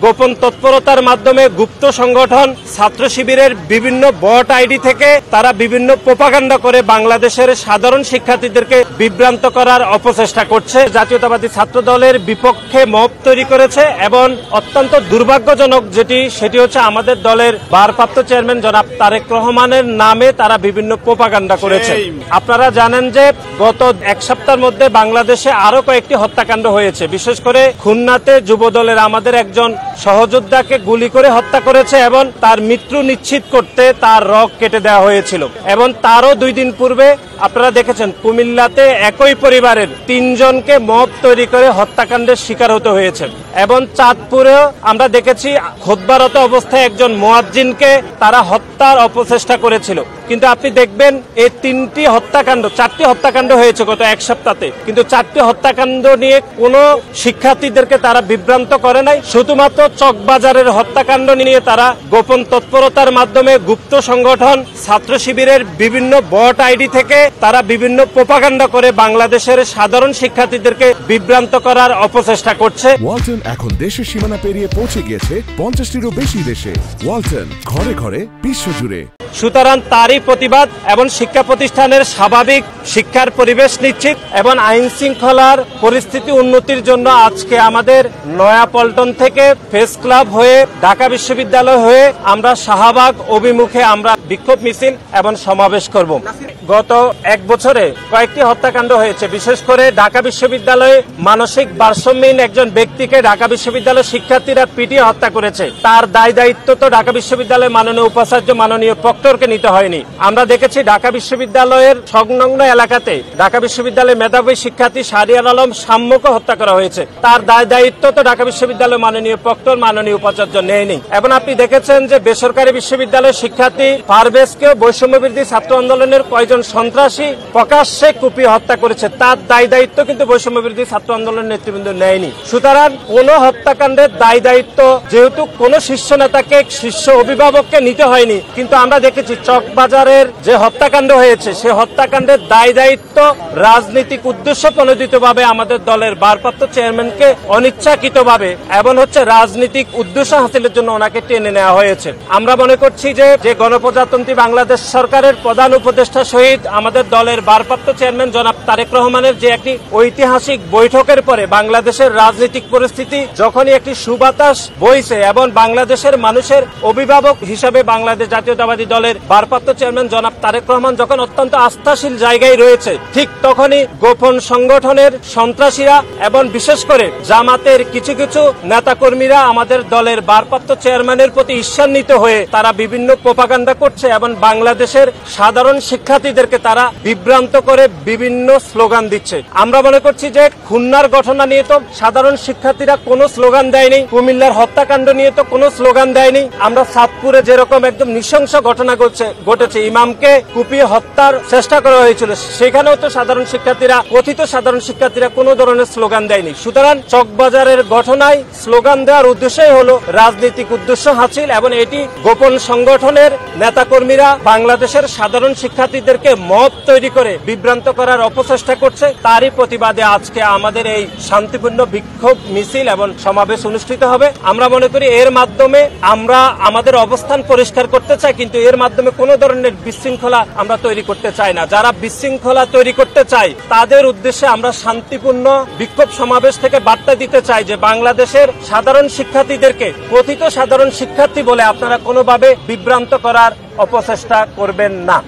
গোপন তৎপরতার মাধ্যমে গুপ্ত সংগঠন ছাত্র শিবিরের বিভিন্ন বট আইডি থেকে তারা বিভিন্ন প্রোপাগান্ডা করে বাংলাদেশের সাধারণ শিক্ষার্থীদেরকে বিভ্রান্ত করার অপচেষ্টা করছে। জাতীয়তাবাদী ছাত্র দলের বিপক্ষে মব তৈরি করেছে এবং অত্যন্ত দুর্ভাগ্যজনক সেটি হচ্ছে আমাদের দলের ভারপ্রাপ্ত চেয়ারম্যান জনাব তারেক রহমানের নামে তারা বিভিন্ন প্রোপাগান্ডা করেছে। আপনারা জানেন যে গত এক সপ্তাহের মধ্যে বাংলাদেশে আরো কয়েকটি হত্যাকাণ্ড হয়েছে। বিশেষ করে খুলনাতে যুবদলের আমাদের একজন সহযোদ্ধাকে গুলি করে হত্যা করেছে এবং তার মৃত্যু নিশ্চিত করতে তার রগ কেটে দেওয়া হয়েছিল। এবং তারও 2 দিন পূর্বে আপনারা দেখেছেন কুমিল্লাতে একই পরিবারের 3 জনকে মব তৈরি করে হত্যাকাণ্ডের শিকার হতে হয়েছে। এবং চাঁদপুরেও আমরা দেখেছি খুতবারত অবস্থায় একজন মুয়াজ্জিনকে তারা হত্যার অপচেষ্টা করেছিল। কিন্তু আপনি দেখবেন এই 4টি হত্যাকাণ্ড হয়েছে গত এক সপ্তাহে, কিন্তু 4টি হত্যাকাণ্ড নিয়ে কোনো শিক্ষার্থীদেরকে তারা বিভ্রান্ত করে নাই। শুধুমাত্র চকবাজারের হত্যাকাণ্ড নিয়ে তারা গোপন তৎপরতার মাধ্যমে গুপ্ত সংগঠন ছাত্র শিবিরের বিভিন্ন বট আইডি থেকে তারা বিভিন্ন প্রোপাগান্ডা করে বাংলাদেশের সাধারণ শিক্ষার্থীদেরকে বিভ্রান্ত করার অপচেষ্টা করছে। ওয়ালটন এখন দেশের সীমানা পেরিয়ে পৌঁছে গিয়েছে 50টিরও বেশি দেশে। ওয়ালটন, ঘরে ঘরে বিশ্বজুড়ে। সুতরাং তারই প্রতিবাদ এবং শিক্ষা প্রতিষ্ঠানের স্বাভাবিক শিক্ষার পরিবেশ নিশ্চিত এবং আইন শৃঙ্খলার পরিস্থিতি উন্নতির জন্য আজকে আমাদের নয়াপল্টন থেকে প্রেস ক্লাব হয়ে ঢাকা বিশ্ববিদ্যালয় হয়ে আমরা শাহবাগ অভিমুখে আমরা বিক্ষোভ মিছিল এবং সমাবেশ করব। গত 1 বছরে কয়েকটি হত্যাকাণ্ড হয়েছে। বিশেষ করে ঢাকা বিশ্ববিদ্যালয়ে মানসিক ভারসাম্যহীন একজন ব্যক্তিকে ঢাকা বিশ্ববিদ্যালয়ের শিক্ষার্থীরা পিটিয়ে হত্যা করেছে। তার দায়িত্ব তো ঢাকা বিশ্ববিদ্যালয়ের মাননীয় উপাচার্য মাননীয় প্রক্টরকে নিতে হয়নি। আমরা দেখেছি ঢাকা বিশ্ববিদ্যালয়ের সংলগ্ন এলাকাতে ঢাকা বিশ্ববিদ্যালয়ের মেধাবী শিক্ষার্থী শাহরিয়ার আলম সাম্যকে হত্যা করা হয়েছে। তার দায়িত্ব তো ঢাকা বিশ্ববিদ্যালয়ের মাননীয় প্রক্টর মাননীয় উপাচার্য নেয়নি। এবং আপনি দেখেছেন যে বেসরকারি বিশ্ববিদ্যালয়ের শিক্ষার্থী পারভেজকে বৈষম্যবিরোধী ছাত্র আন্দোলনের কয়েকজন সন্ত্রাসী প্রকাশ্যে কুপিয়ে হত্যা করেছে। তার দায়িত্ব কিন্তু বৈষম্যবিরোধী ছাত্র আন্দোলনের নেতৃবৃন্দ নেয়নি। সুতরাং কোন হত্যাকাণ্ডের দায়িত্ব যেহেতু কোন শীর্ষ নেতাকে শীর্ষ অভিভাবককে নিতে হয়নি, কিন্তু আমরা দেখেছি চকবাজারের যে হত্যাকাণ্ড হয়েছে সে হত্যাকাণ্ডের দায়িত্ব রাজনৈতিক উদ্দেশ্য প্রণোদিতভাবে আমাদের দলের ভারপ্রাপ্ত চেয়ারম্যানকে অনিচ্ছাকৃতভাবে এবং রাজনৈতিক উদ্দেশ্য হাসিলের জন্য ওনাকে টেনে নেওয়া হয়েছে। আমরা মনে করছি যে গণপ্রজাতন্ত্রী বাংলাদেশ সরকারের প্রধান উপদেষ্টা সহিত আমাদের দলের ভারপ্রাপ্ত চেয়ারম্যান জনাব তারেক রহমানের যে একটি ঐতিহাসিক বৈঠকের পরে বাংলাদেশের রাজনৈতিক পরিস্থিতি যখনই একটি সুবাতাস বইছে এবং বাংলাদেশের মানুষের অভিভাবক হিসাবে বাংলাদেশ জাতীয়তাবাদী দলের ভারপ্রাপ্ত চেয়ারম্যান জনাব তারেক রহমান যখন অত্যন্ত আস্থাশীল জায়গায় রয়েছে, ঠিক তখনই গোপন সংগঠনের সন্ত্রাসীরা এবং বিশেষ করে জামাতের কিছু নেতাকর্মীরা আমাদের দলের ভারপ্রাপ্ত চেয়ারম্যানের প্রতি ঈর্ষান্বিত হয়ে তারা বিভিন্ন প্রোপাগান্ডা করছে এবং বাংলাদেশের সাধারণ শিক্ষার্থীদেরকে তারা বিভ্রান্ত করে বিভিন্ন স্লোগান দিচ্ছে। আমরা মনে করছি যে খুলনার ঘটনা নিয়ে তো সাধারণ শিক্ষার্থীরা কোনো স্লোগান দেয়নি, কুমিল্লার হত্যাকাণ্ড নিয়ে তো কোনো স্লোগান দেয়নি। আমরা চাঁদপুরে যেরকম একদম নৃশংস ঘটনা ঘটেছে, ইমামকে কুপিয়ে হত্যার চেষ্টা করা হয়েছিল, সেখানেও তো কথিত সাধারণ শিক্ষার্থীরা কোনো ধরনের স্লোগান দেয়নি। সুতরাং চকবাজারের ঘটনায় স্লোগান দেওয়ার উদ্দেশ্যই হলো রাজনৈতিক উদ্দেশ্য হাসিল এবং এটি গোপন সংগঠনের নেতাকর্মীরা বাংলাদেশের সাধারণ শিক্ষার্থীদেরকে মব তৈরি করে বিভ্রান্ত করার অপচেষ্টা করছে। তারই প্রতিবাদে আজকে আমাদের এই শান্তিপূর্ণ বিক্ষোভ মিছিল এবং সমাবেশ অনুষ্ঠিত হবে। আমরা মনে করি এর মাধ্যমে আমরা আমাদের অবস্থান পরিষ্কার করতে চাই, কিন্তু এর মাধ্যমে কোনো ধরনের বিশৃঙ্খলা আমরা তৈরি করতে চাই না। যারা বিশৃঙ্খলা তৈরি করতে চায় তাদের উদ্দেশ্যে আমরা শান্তিপূর্ণ বিক্ষোভ সমাবেশ থেকে বার্তা দিতে চাই যে বাংলাদেশের সাধারণ শিক্ষার্থীদেরকে কথিত সাধারণ শিক্ষার্থী বলে আপনারা কোনোভাবে বিভ্রান্ত করার অপচেষ্টা করবেন না।